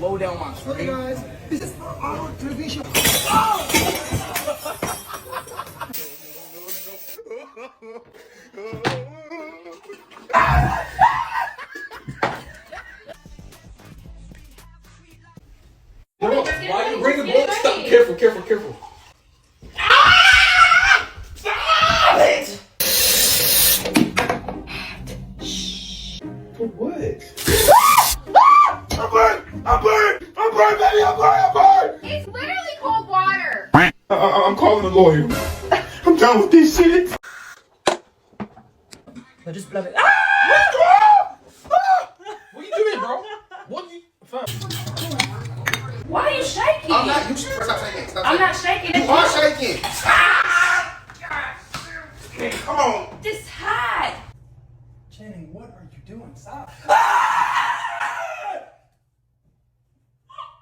slow down my screen. Hey guys, this is for our television. Why you bring the ball? Stop! Careful, careful, careful. Stop it! For what? I'm burned, baby, I'm burned! It's literally cold water. I'm calling a lawyer. I'm done with this shit. No, just blab it. What you doing, bro? What you... Why are you shaking? I'm not. You should stop shaking. Stop I'm shaking. not shaking. You are shaking. Come on. It's hot. Channing, what are you doing? Stop.